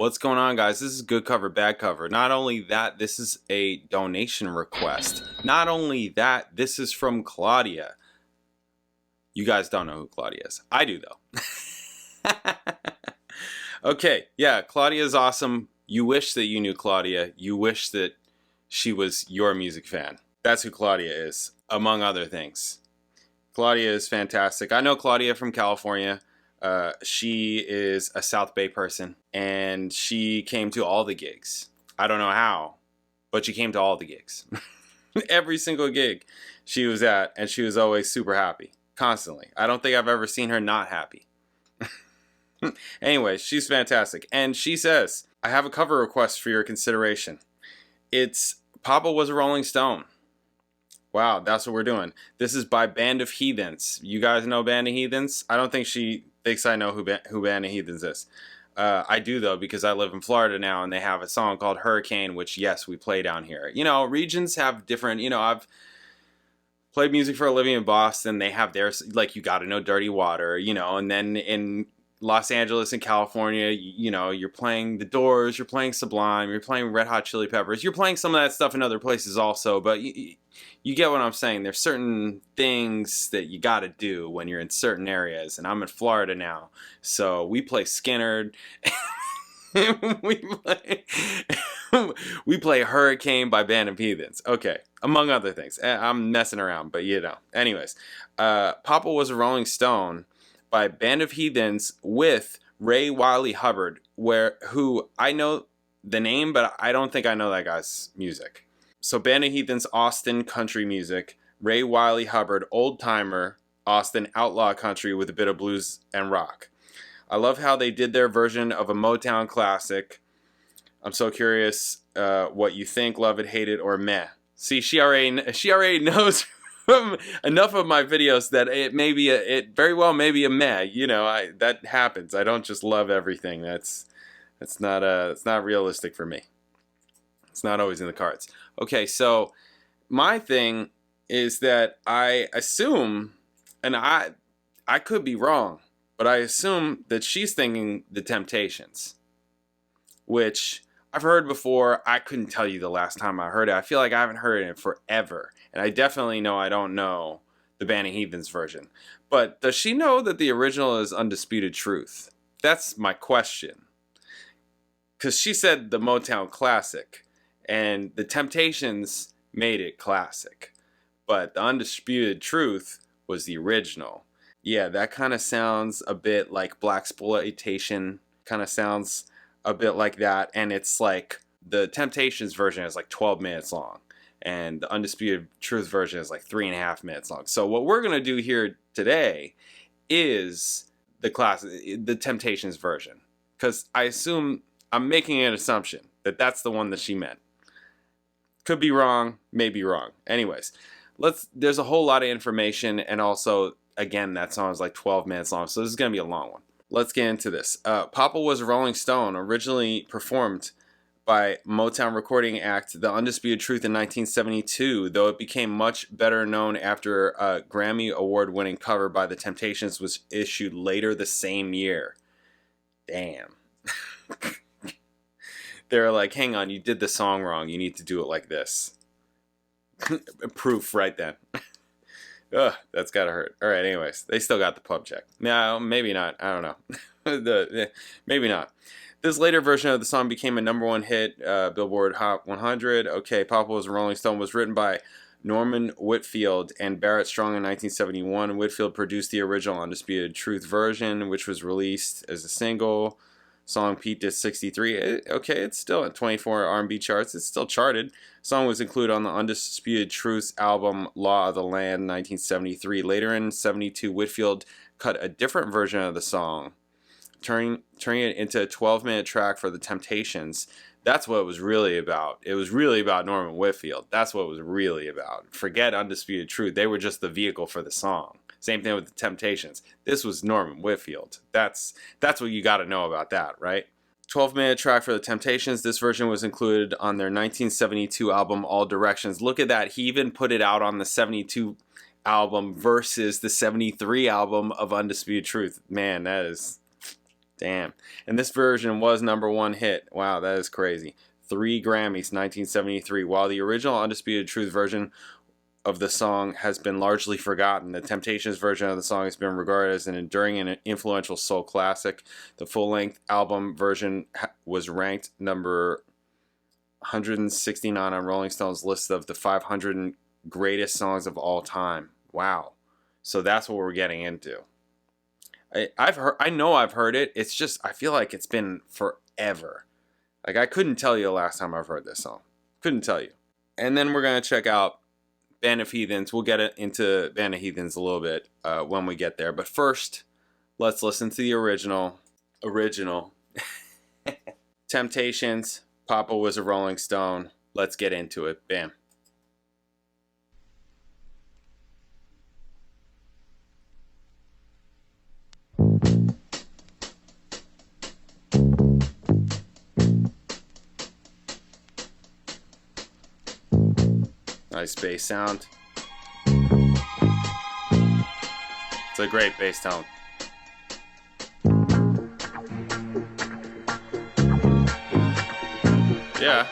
What's going on, guys? This is Good Cover, Bad Cover. Not only that, this is a donation request. Not only that, this is from Claudia. You guys don't know who Claudia is. I do, though. Okay, yeah, Claudia is awesome. You wish that you knew Claudia. You wish that she was your music fan. That's who Claudia is, among other things. Claudia is fantastic. I know Claudia from California. She is a South Bay person, and she came to all the gigs. I don't know how, but she came to all the gigs. Every single gig she was at, and she was always super happy, constantly. I don't think I've ever seen her not happy. Anyway, she's fantastic. And she says, I have a cover request for your consideration. It's Papa Was a Rolling Stone. Wow, that's what we're doing. This is by Band of Heathens. You guys know Band of Heathens? I don't think she thinks I know who Band of Heathens is. I do, though, because I live in Florida now, and they have a song called Hurricane, which, yes, we play down here. You know, regions have different, I've played music for a living in Boston. They have theirs, like, You Gotta Know Dirty Water, and then in Los Angeles and California, you're playing The Doors, you're playing Sublime, you're playing Red Hot Chili Peppers, you're playing some of that stuff in other places also, but you get what I'm saying. There's certain things that you gotta do when you're in certain areas, and I'm in Florida now, so we play Skinner. we play Hurricane by Band of Heathens. Okay, among other things. I'm messing around, but Anyways, Papa Was a Rolling Stone by Band of Heathens with Ray Wylie Hubbard, who I know the name, but I don't think I know that guy's music. So Band of Heathens, Austin country music. Ray Wylie Hubbard, old timer, Austin outlaw country with a bit of blues and rock. I love how they did their version of a Motown classic. I'm so curious what you think, love it, hate it, or meh. See, she already knows enough of my videos that it very well may be a meh. That happens. I don't just love everything. It's not realistic for me. It's not always in the cards. Okay, so my thing is that I assume, and I could be wrong, but I assume that she's thinking The Temptations, which I've heard before. I couldn't tell you the last time I heard it. I feel like I haven't heard it in forever. And I definitely know I don't know the Band of Heathens version. But does she know that the original is Undisputed Truth? That's my question. Because she said the Motown classic, and the Temptations made it classic. But the Undisputed Truth was the original. Yeah, that kind of sounds a bit like blaxploitation. Kind of sounds a bit like that. And it's like the Temptations version is like 12 minutes long. And the Undisputed Truth version is like 3.5 minutes long. So what we're going to do here today is the Temptations version. Because I'm making an assumption that that's the one that she meant. Could be wrong, may be wrong. Anyways, there's a whole lot of information, and also, again, that song is like 12 minutes long, so this is going to be a long one. Let's get into this. Papa Was a Rolling Stone, originally performed by Motown recording act The Undisputed Truth in 1972, though it became much better known after a Grammy Award-winning cover by The Temptations was issued later the same year. Damn. They're like, hang on, you did the song wrong. You need to do it like this. Proof right then. Ugh, that's gotta hurt. All right, anyways, they still got the pub check. No, maybe not. I don't know. Maybe not. This later version of the song became a #1 hit, Billboard Hot 100. Okay, Papa Was a Rolling Stone was written by Norman Whitfield and Barrett Strong in 1971. Whitfield produced the original Undisputed Truth version, which was released as a single. Song peaked at 63. Okay, it's still at 24 R&B charts. It's still charted. Song was included on the Undisputed Truth's album Law of the Land 1973. Later in 72, Whitfield cut a different version of the song, turning it into a 12-minute track for The Temptations. That's what it was really about. It was really about Norman Whitfield. That's what it was really about. Forget Undisputed Truth. They were just the vehicle for the song. Same thing with The Temptations. This was Norman Whitfield. That's what you got to know about that, right? 12-minute track for The Temptations. This version was included on their 1972 album All Directions. Look at that. He even put it out on the 72 album versus the 73 album of Undisputed Truth. Man, that is Damn. And this version was #1 hit. Wow, that is crazy. 3 Grammys, 1973. While the original Undisputed Truth version of the song has been largely forgotten, the Temptations version of the song has been regarded as an enduring and influential soul classic. The full-length album version was ranked number 169 on Rolling Stone's list of the 500 greatest songs of all time. Wow. So that's what we're getting into. I know I've heard it. It's just, I feel like it's been forever. Like, I couldn't tell you the last time I've heard this song. Couldn't tell you. And then we're going to check out Band of Heathens. We'll get into Band of Heathens a little bit when we get there. But first, let's listen to the original. Temptations. Papa was a Rolling Stone. Let's get into it. Bam. Nice bass sound. It's a great bass tone. Yeah.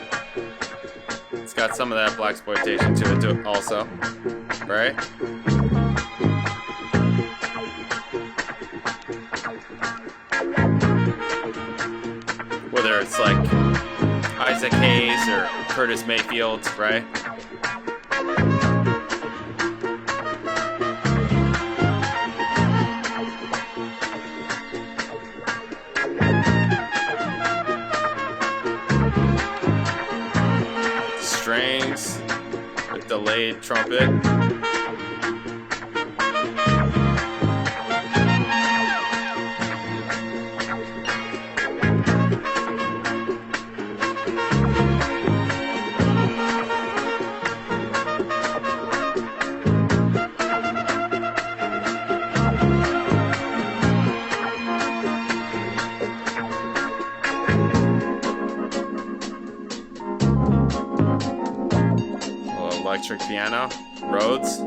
It's got some of that blaxploitation to it too, also. Right? Whether it's like Isaac Hayes or Curtis Mayfield, right? Strings with delayed trumpet. Electric piano, Rhodes.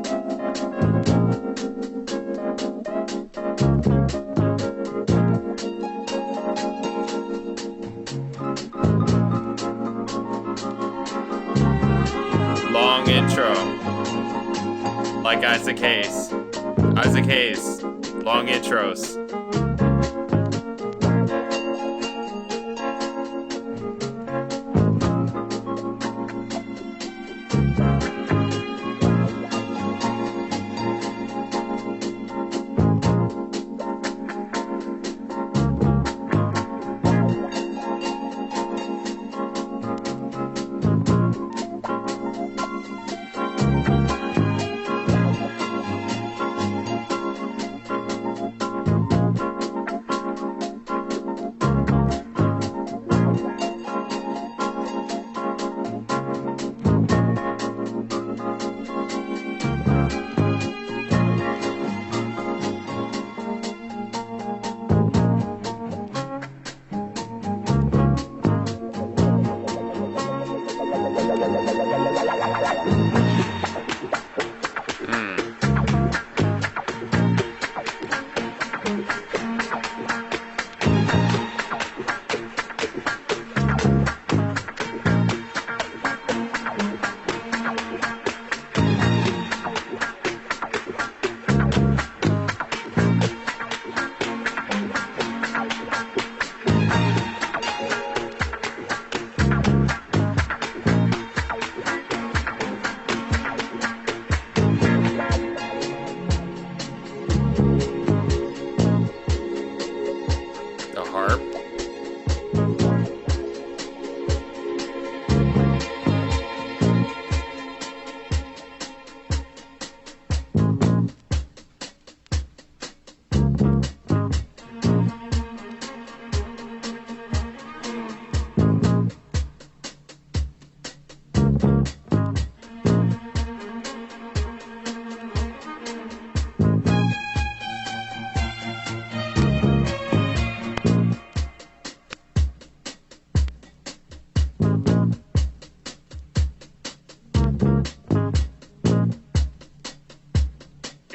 Long intro, like Isaac Hayes. Long intros.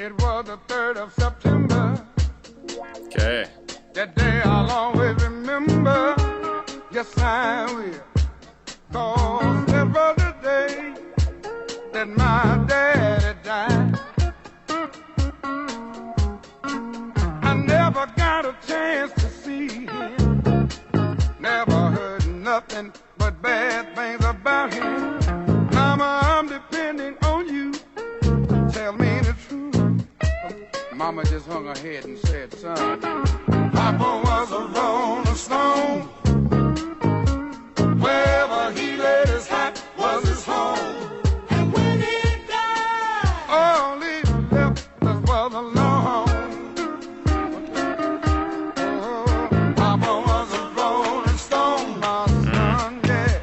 It was the 3rd of September. Okay. That day I'll always remember. Yes, I will. 'Cause that was the day that my daddy died. I never got a chance to see him. Never heard nothing but bad things about him. Mama, I'm depending on you. Tell me the truth. Mama just hung her head and said, son, Papa was a rolling stone. Wherever he laid his hat was his home. And when he died, all he left us was alone. Oh, Papa was a rolling stone, my son, yeah.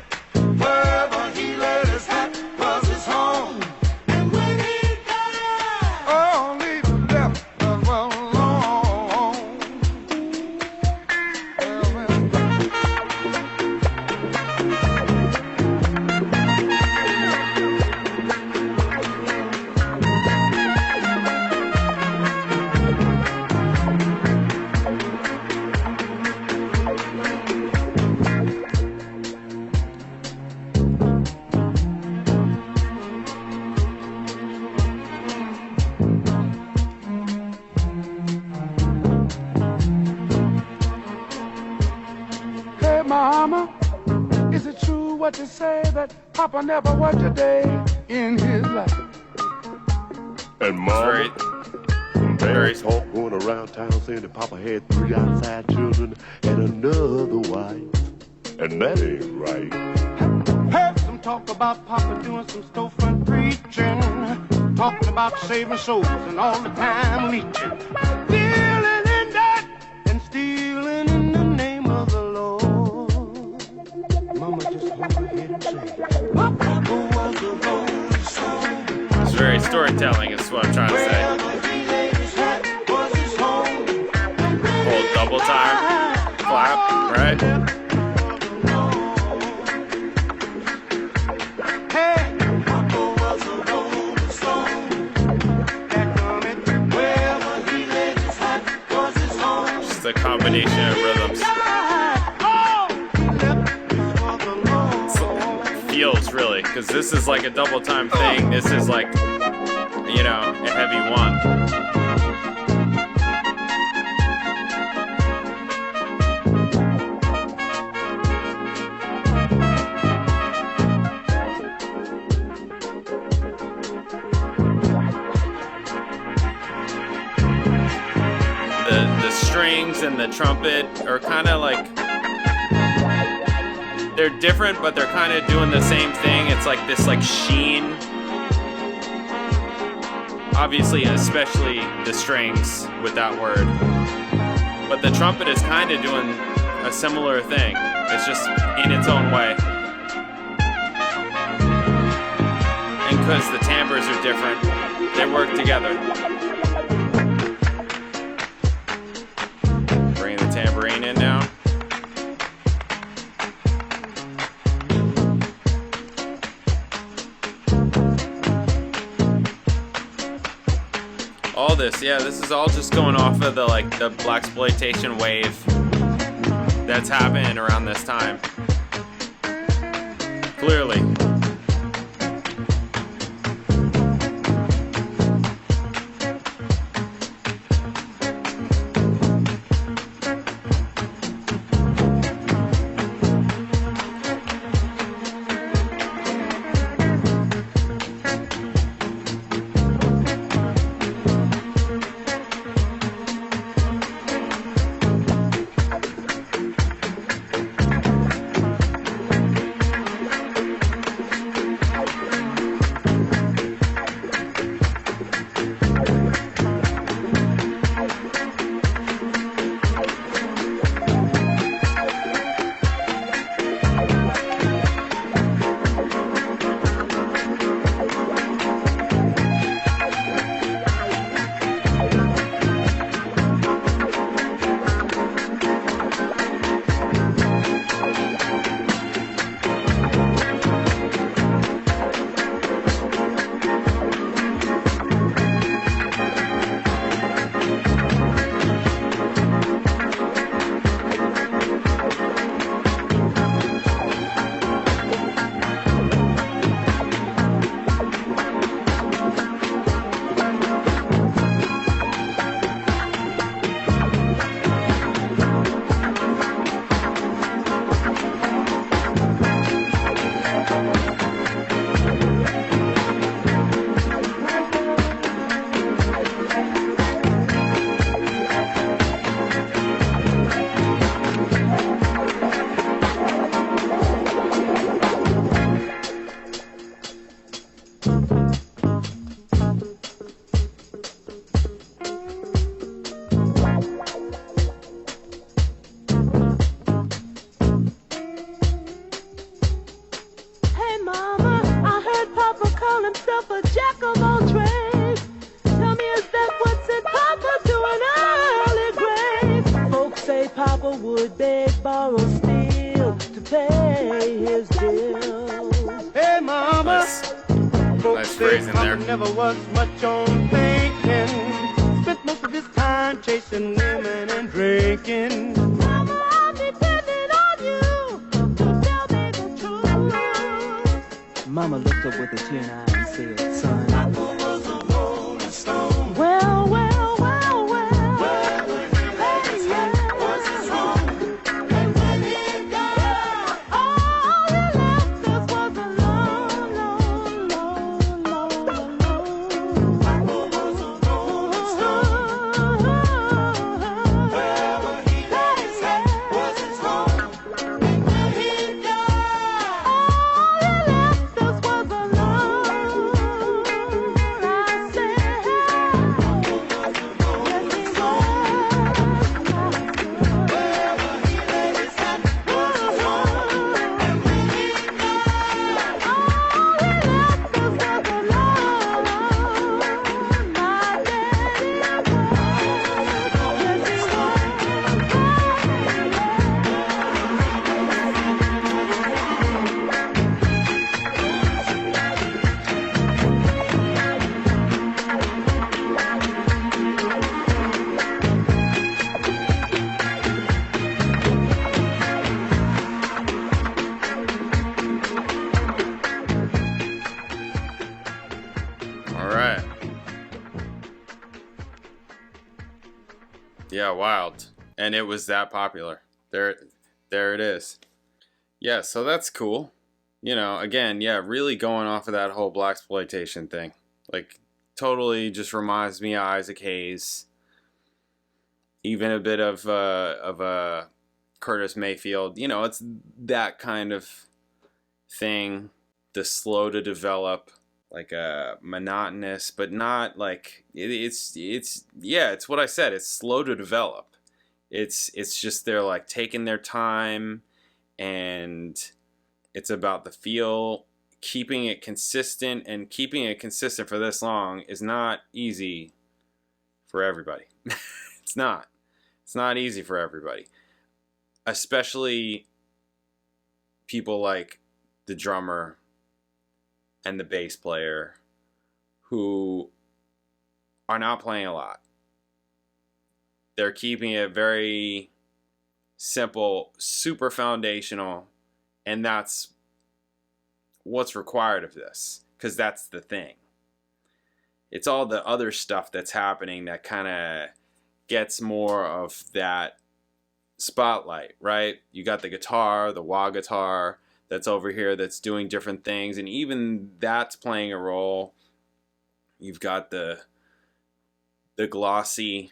Wherever he laid his hat was his home. And when he died, all he left us was alone. Hey, Mama, is it true what they say that Papa never worked a day in his life? And Mama, Very- very talk going around town saying that Papa had 3 outside children and another wife. And that ain't right. Heard some talk about Papa doing some storefront preaching, talking about saving souls and all the time leeching, dealing in that and stealing in the name of the Lord. Mama just hung her head and said, Papa was a rolling stone. It's very storytelling, is what I'm trying to say. Wherever he laid his hat was his home. Whole double time clap, right? Hey, Papa was a rolling stone. That coming wherever he laid his hat was his home. Just a combination of rhythms. Feels really, because this is like a double time thing. This is like, you know, a heavy one. The strings and the trumpet are kind of like, they're different, but they're kind of doing the same thing. It's like this like sheen. Obviously, especially the strings with that word. But the trumpet is kind of doing a similar thing. It's just in its own way. And because the timbres are different, they work together. Bring the tambourine in now. All this, yeah, this is all just going off of the blaxploitation wave that's happening around this time. Clearly. himself a jack of all trades. Tell me, is that what sent Papa to an early grave? Folks say Papa would beg, borrow, steal to pay his bills. Hey, Mama. Nice phrase in there. Never was much on thinking. Spent most of his time chasing women and drinking. Mama, I'm depending on you to tell me the truth. Mama looked up with a tear in her eye and said, son, Papa was a rolling stone. Well, well, well, well. Hey, yeah. Was his wrong? And when he died, all he left us was a long, long, long, long, long. Papa was a rolling stone. Wherever he laid his hat was his home. And when he died, all he left us was a long, I said, yes, he was. Wherever he laid his hat was his home. And when he died, all he left us was a long, my daddy was. Yes, he All right. Yeah, wild. And it was that popular. There it is. Yeah, so that's cool. You know, again, yeah, really going off of that whole blaxploitation thing. Like, totally just reminds me of Isaac Hayes. Even a bit of Curtis Mayfield. You know, it's that kind of thing. The slow to develop, like monotonous, but not like it's what I said. It's slow to develop. It's just they're like taking their time, and it's about the feel, keeping it consistent, and keeping it consistent for this long is not easy for everybody. It's not easy for everybody, especially people like the drummer and the bass player who are not playing a lot. They're keeping it very simple, super foundational, and that's what's required of this, because that's the thing. It's all the other stuff that's happening that kind of gets more of that spotlight, right? You got the guitar, the wah guitar that's over here that's doing different things, and even that's playing a role. You've got the glossy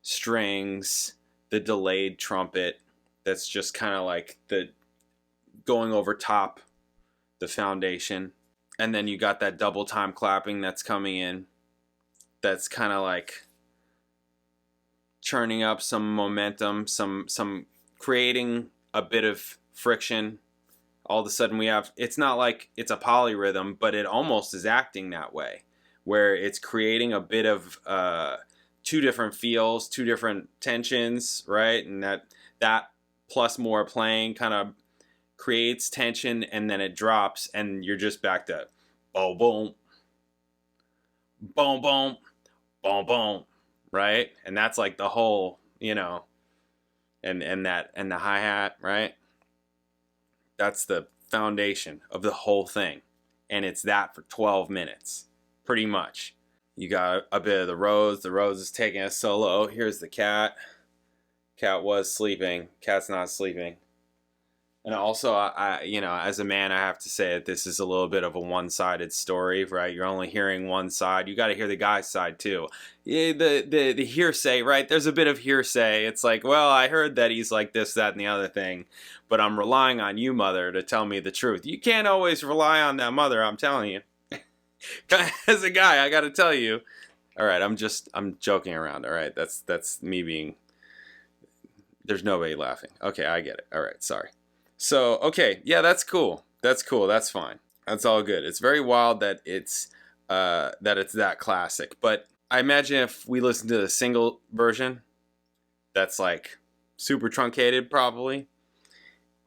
strings, the delayed trumpet that's just kind of like the going over top the foundation, and then you got that double time clapping that's coming in, that's kind of like churning up some momentum, some creating a bit of friction. All of a sudden we have, it's not like it's a polyrhythm, but it almost is acting that way, where it's creating a bit of two different feels, two different tensions, right? And that plus more playing kind of creates tension, and then it drops, and you're just back to boom, boom, boom, boom, boom, boom, right? And that's like the whole, you know, and the hi-hat, right? That's the foundation of the whole thing. And it's that for 12 minutes, pretty much. You got a bit of the Rose. The Rose is taking a solo. Here's the cat. Cat was sleeping. Cat's not sleeping. And also, I you know, as a man, I have to say that this is a little bit of a one-sided story, right? You're only hearing one side. You got to hear the guy's side too. Yeah, the hearsay, right? There's a bit of hearsay. It's like, well, I heard that he's like this, that, and the other thing, but I'm relying on you, mother, to tell me the truth. You can't always rely on that mother, I'm telling you. As a guy, I got to tell you. All right, I'm joking around. All right, that's me being. There's nobody laughing. Okay, I get it. All right, sorry. So, okay, yeah, that's cool. That's cool. That's fine. That's all good. It's very wild that it's that classic. But I imagine if we listen to the single version, that's like super truncated, probably.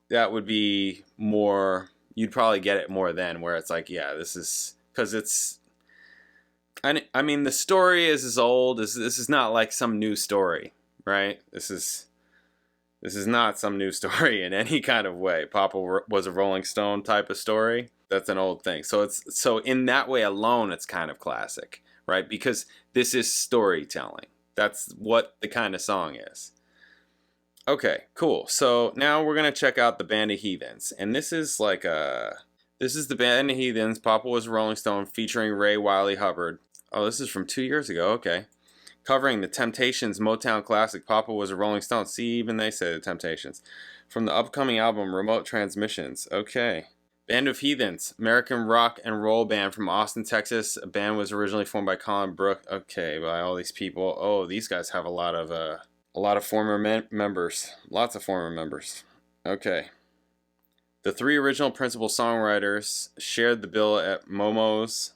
That would be more. You'd probably get it more then, where it's like, yeah, this is because it's. I mean, the story is as old. This is not like some new story, right? This is not some new story in any kind of way. Papa was a Rolling Stone type of story. That's an old thing. So in that way alone, it's kind of classic, right? Because this is storytelling. That's what the kind of song is. Okay, cool. So now we're gonna check out the band of Heathens, and this is the band of Heathens. Papa was a Rolling Stone featuring Ray Wylie Hubbard. Oh, this is from 2 years ago. Okay. Covering the Temptations' Motown classic, Papa was a Rolling Stone. See, even they say the Temptations. From the upcoming album, Remote Transmissions. Okay. Band of Heathens, American rock and roll band from Austin, Texas. A band was originally formed by Colin Brooke. Okay, by all these people. Oh, these guys have a lot of former members. Lots of former members. Okay. The three original principal songwriters shared the bill at Momo's,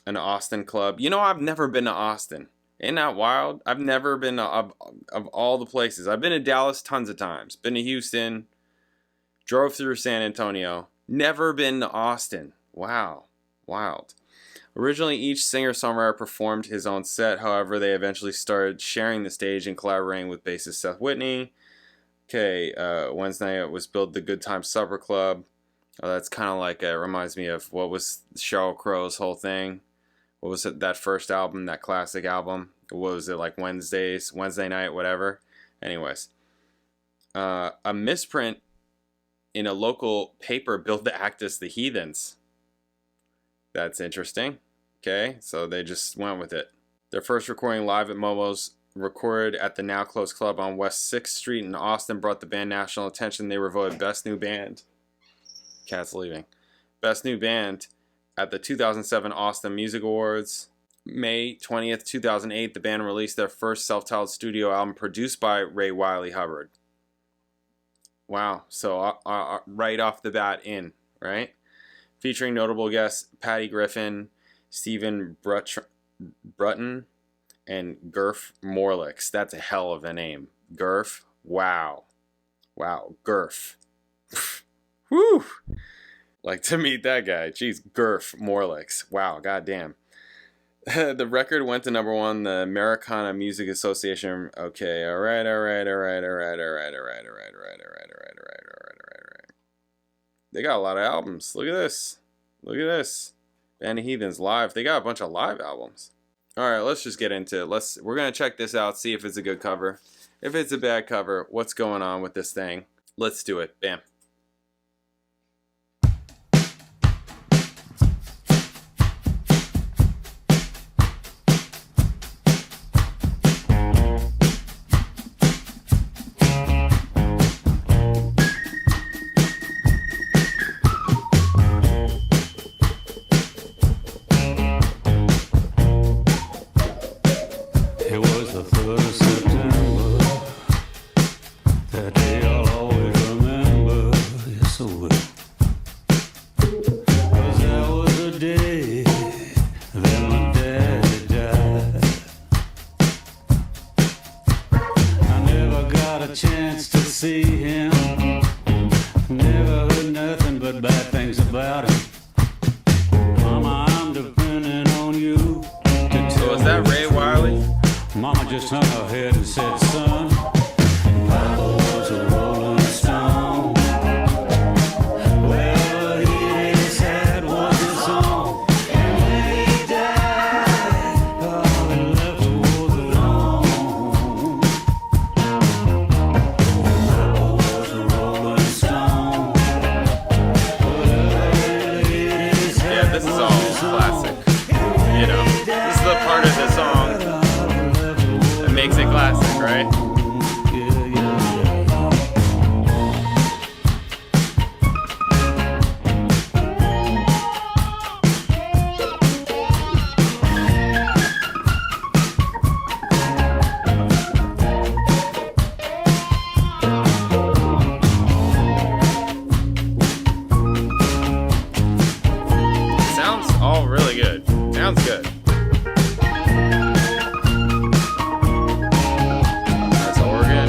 an Austin club. You know, I've never been to Austin. Ain't that wild? I've never been to, of all the places. I've been to Dallas tons of times. Been to Houston. Drove through San Antonio. Never been to Austin. Wow. Wild. Originally, each singer-songwriter performed his own set. However, they eventually started sharing the stage and collaborating with bassist Seth Whitney. Okay, Wednesday night was billed the Good Time Supper Club. Oh, that's kind of like, it reminds me of what was Sheryl Crow's whole thing. What was it, that first album, that classic album? What was it, like Wednesday night, whatever? Anyways. A misprint in a local paper billed the act as the Heathens. That's interesting. Okay, so they just went with it. Their first recording live at Momo's, recorded at the now closed club on West 6th Street in Austin, brought the band national attention. They were voted Best New Band. Cat's leaving. Best New Band at the 2007 Austin Music Awards. May 20th, 2008, the band released their first self-titled studio album produced by Ray Wylie Hubbard. Wow, so right off the bat in, right? Featuring notable guests Patty Griffin, Stephen Brutton, and Gurf Morlix. That's a hell of a name. Gurf, wow. Wow, Gurf. Whew. Like to meet that guy. Jeez, Gurf Morlix. Wow, goddamn. The record went to number one, the Americana Music Association. Okay, all right. They got a lot of albums. Look at this. Band of Heathens live. They got a bunch of live albums. All right, let's just get into it. We're gonna check this out, see if it's a good cover. If it's a bad cover, what's going on with this thing? Let's do it. Bam. Makes it classic, right? sounds good. That's organ.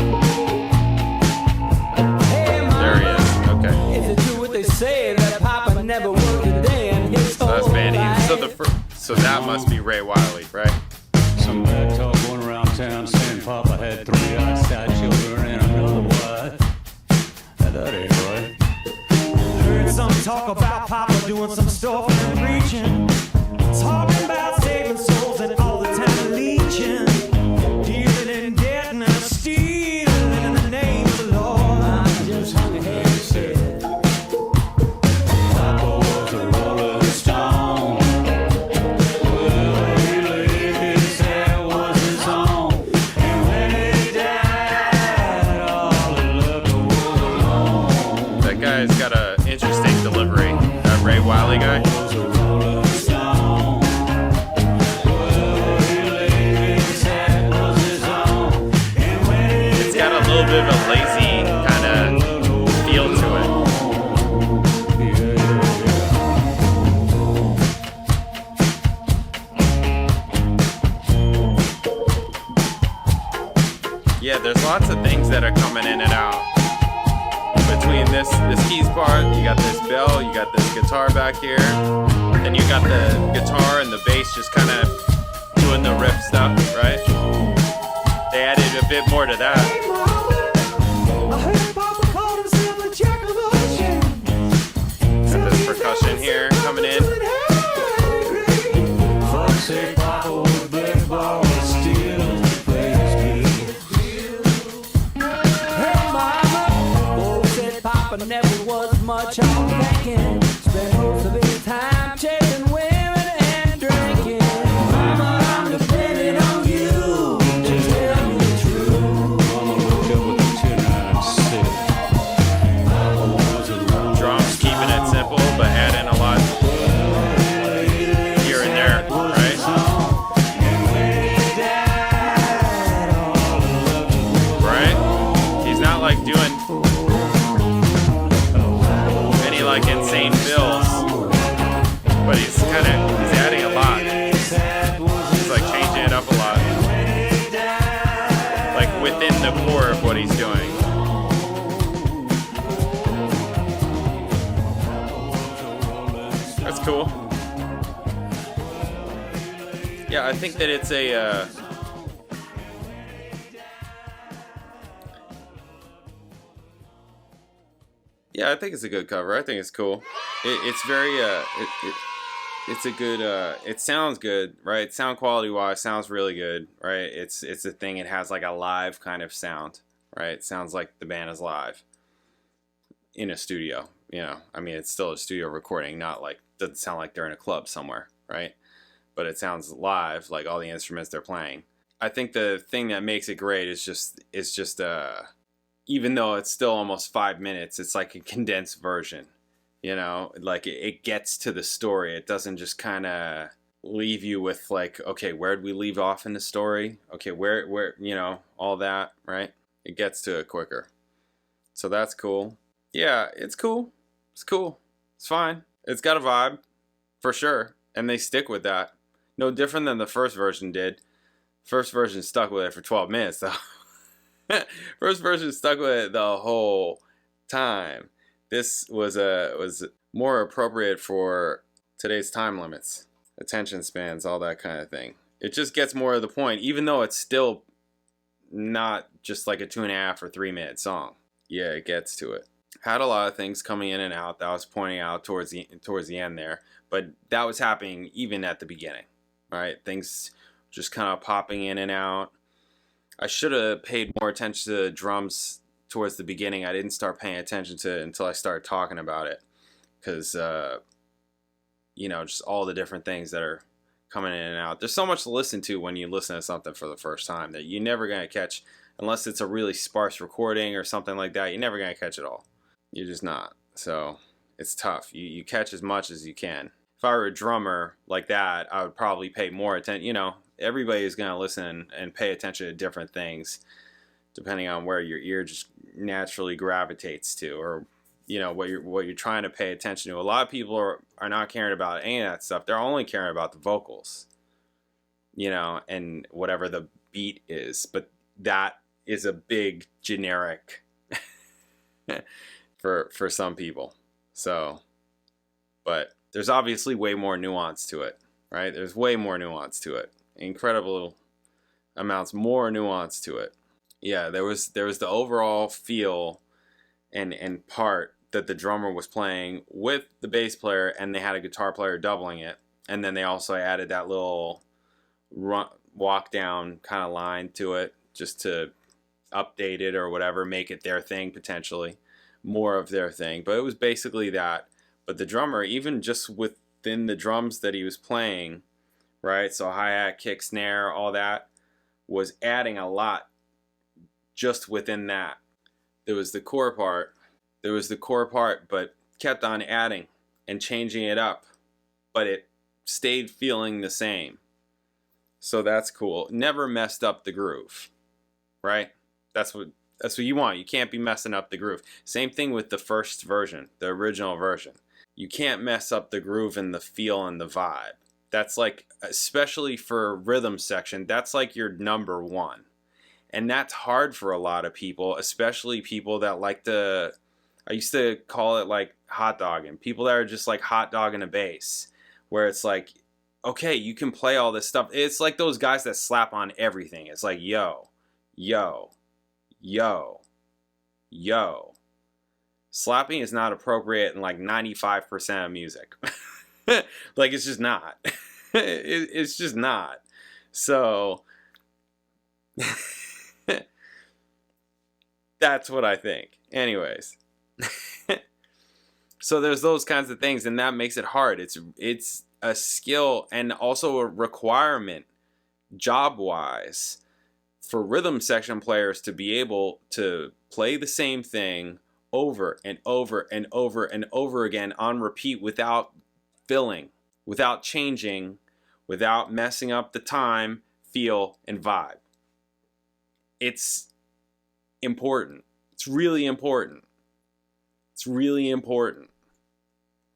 There he is. Okay. So that's Van Heathens. So that must be Ray Wiley, right? Some bad talk going around town saying Papa had 3 outside children and another wife. That ain't right. Heard some talk about Papa doing some stuff and preaching, talking about saving souls and all the time leeching, dealing in debt and stealing in the name of the Lord. I just hung your head and said, Papa was a rolling stone. Well, he lived, his hair was his own. And when he died, all he left was alone. That guy's got a interesting delivery. That Ray Wiley guy. Was a rolling stone. Well, he lived, his hair was his own. And when he It's got a little bit of a lazy kind of feel to it. Yeah, there's lots of things that are coming in and out. Between this keys part, you got this bell, you got this guitar back here, then you got the guitar and the bass just kind of doing the riff stuff, right? They added a bit more to that. I heard Papa call himself a jack of all trades. Got this percussion here coming in. Folks say Papa was black ball and still plays Hey mama, folks said Papa never was much on thinking. Spent most of his time chasing women and drinking. Mama, I'm depending on you to tell me the truth. Mama looked up with the tin eye and said, Papa was a rolling Drums keeping it simple, but adding a lot here and there, right? Right? He's not like doing any like insane fills, but he's adding a lot. He's like changing it up a lot, like within the core of what he's doing. That's cool. Yeah, I think that it's a yeah, I think it's a good cover. I think it's cool. It's very it's a good it sounds good, right? Sound quality wise sounds really good, right? It's a thing. It has like a live kind of sound, right? It sounds like the band is live in a studio, you know. I mean, it's still a studio recording, not like, doesn't sound like they're in a club somewhere, right? But it sounds live, like all the instruments they're playing. I think the thing that makes it great is just even though it's still almost 5 minutes, it's like a condensed version, you know, like it gets to the story. It doesn't just kind of leave you with like, okay, where'd we leave off in the story? Okay, where, you know, all that, right? It gets to it quicker. So that's cool. Yeah, it's cool. It's cool. It's fine. It's got a vibe, for sure. And they stick with that. No different than the first version did. First version stuck with it for 12 minutes, though. First version stuck with it the whole time. This was more appropriate for today's time limits, attention spans, all that kind of thing. It just gets more of the point, even though it's still not just like a 2.5 or 3 minute song. Yeah, it gets to it. Had a lot of things coming in and out that I was pointing out towards the end there, but that was happening even at the beginning, right? Things just kind of popping in and out. I should have paid more attention to the drums towards the beginning. I didn't start paying attention to it until I started talking about it, because you know, just all the different things that are coming in and out. There's so much to listen to when you listen to something for the first time that you're never going to catch, unless it's a really sparse recording or something like that. You're never going to catch it all. You're just not. So it's tough. You catch as much as you can. If I were a drummer like that, I would probably pay more attention. You know, everybody is going to listen and pay attention to different things depending on where your ear just naturally gravitates to, or, you know, what you're trying to pay attention to. A lot of people are not caring about any of that stuff. They're only caring about the vocals, you know, and whatever the beat is. But that is a big generic for some people. So, but there's obviously way more nuance to it, right? There's way more nuance to it. Incredible amounts more nuance to it. Yeah, there was the overall feel and part that the drummer was playing with the bass player, and they had a guitar player doubling it, and then they also added that little walk down kind of line to it just to update it or whatever, make it their thing, potentially more of their thing. But it was basically that. But the drummer, even just within the drums that he was playing, right, so hi-hat, kick, snare, all that, was adding a lot just within that. There was the core part, but kept on adding and changing it up, but it stayed feeling the same. So that's cool. Never messed up the groove, right? That's what you want. You can't be messing up the groove. Same thing with the first version, the original version. You can't mess up the groove and the feel and the vibe. That's like, especially for rhythm section, that's like your number one. And that's hard for a lot of people, especially people that like to, I used to call it like hot dogging. People that are just like hot dogging a bass, where it's like, okay, you can play all this stuff. It's like those guys that slap on everything. It's like, yo, yo, yo, yo. Slapping is not appropriate in like 95% of music. Like, it's just not. It's just not. So that's what I think. Anyways. So there's those kinds of things, and that makes it hard. It's a skill and also a requirement, job-wise, for rhythm section players to be able to play the same thing over and over and over and over again on repeat without filling, without changing, without messing up the time, feel, and vibe. It's important. It's really important. It's really important,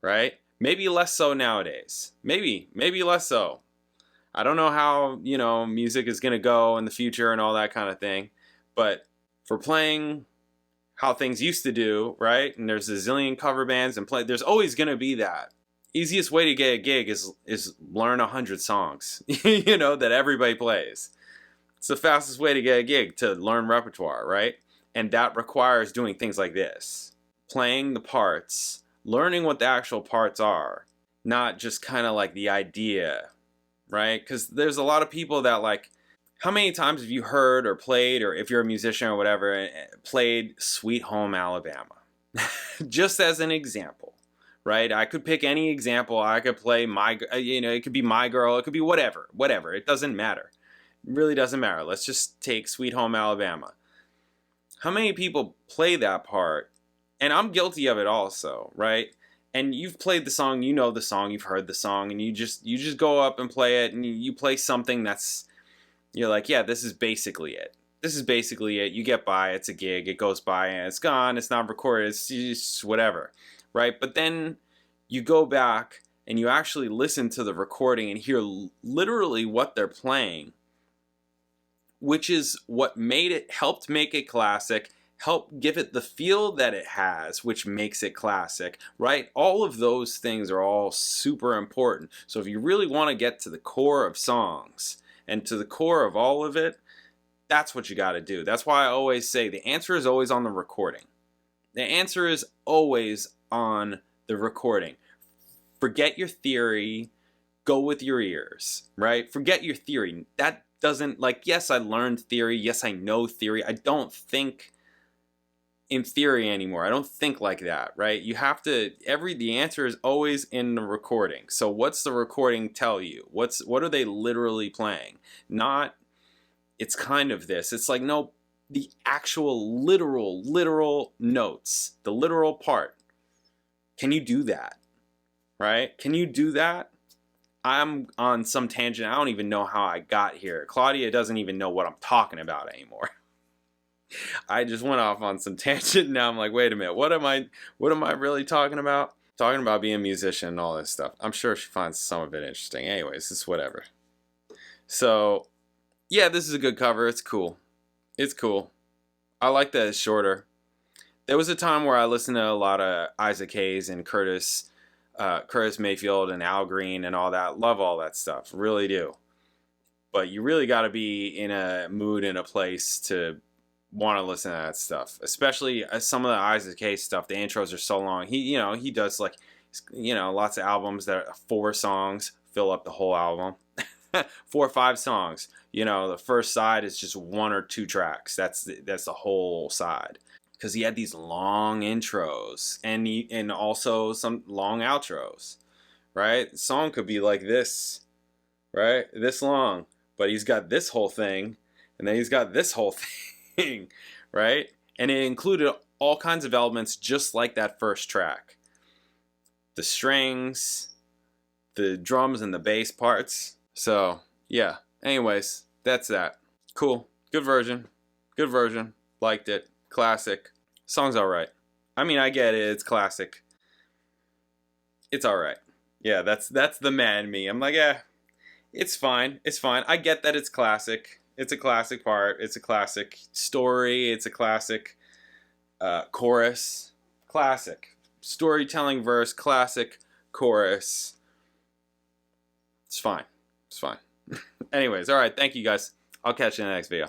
right? Maybe less so nowadays. Maybe less so. I don't know how, you know, music is going to go in the future and all that kind of thing. But for playing how things used to do, right? And there's a zillion cover bands and there's always going to be that. Easiest way to get a gig is learn 100 songs, you know, that everybody plays. It's the fastest way to get a gig, to learn repertoire, right? And that requires doing things like this. Playing the parts, learning what the actual parts are, not just kind of like the idea, right? Because there's a lot of people that like, how many times have you heard or played, or if you're a musician or whatever, played Sweet Home Alabama? Just as an example, right? I could pick any example. I could play it could be My Girl, it could be whatever. It doesn't matter. It really doesn't matter. Let's just take Sweet Home Alabama. How many people play that part? And I'm guilty of it also, right? And you've played the song, you know the song, you've heard the song, and you just go up and play it, and you play something that's, you're like, yeah, this is basically it. This is basically it. You get by, it's a gig, it goes by, and it's gone, it's not recorded, it's just whatever, right? But then you go back and you actually listen to the recording and hear literally what they're playing, which is what helped make it classic, help give it the feel that it has, which makes it classic, right? All of those things are all super important. So if you really want to get to the core of songs and to the core of all of it, that's what you got to do. That's why I always say the answer is always on the recording. The answer is always on the recording. Forget your theory, go with your ears, right? Forget your theory. That doesn't, like, yes, I learned theory. Yes, I know theory. I don't think in theory anymore. I don't think like that, right? You have to, the answer is always in the recording. So what's the recording tell you? What are they literally playing? Not, it's kind of this. It's like, no, the actual literal notes, the literal part. Can you do that? Right? Can you do that? I'm on some tangent. I don't even know how I got here. Claudia doesn't even know what I'm talking about anymore. I just went off on some tangent. Now I'm like, wait a minute, what am I really talking about? Talking about being a musician and all this stuff. I'm sure she finds some of it interesting. Anyways, it's whatever. So, yeah, this is a good cover. It's cool. It's cool. I like that it's shorter. There was a time where I listened to a lot of Isaac Hayes and Curtis Mayfield and Al Green and all that. Love all that stuff. Really do. But you really got to be in a mood and a place to want to listen to that stuff. Especially some of the Isaac Hayes stuff. The intros are so long. He does like, lots of albums that are 4 songs fill up the whole album. 4 or 5 songs. The first side is just 1 or 2 tracks. That's the whole side. Because he had these long intros and also some long outros, right? The song could be like this, right? This long, but he's got this whole thing, and then he's got this whole thing, right? And it included all kinds of elements just like that first track. The strings, the drums and the bass parts. So, yeah. Anyways, that's that. Cool. Good version. Good version. Liked it. Classic. Song's alright. I mean, I get it. It's classic. It's alright. Yeah, that's the man in me. I'm like, it's fine. It's fine. I get that it's classic. It's a classic part. It's a classic story. It's a classic chorus. Classic. Storytelling verse. Classic chorus. It's fine. It's fine. Anyways, alright. Thank you guys. I'll catch you in the next video.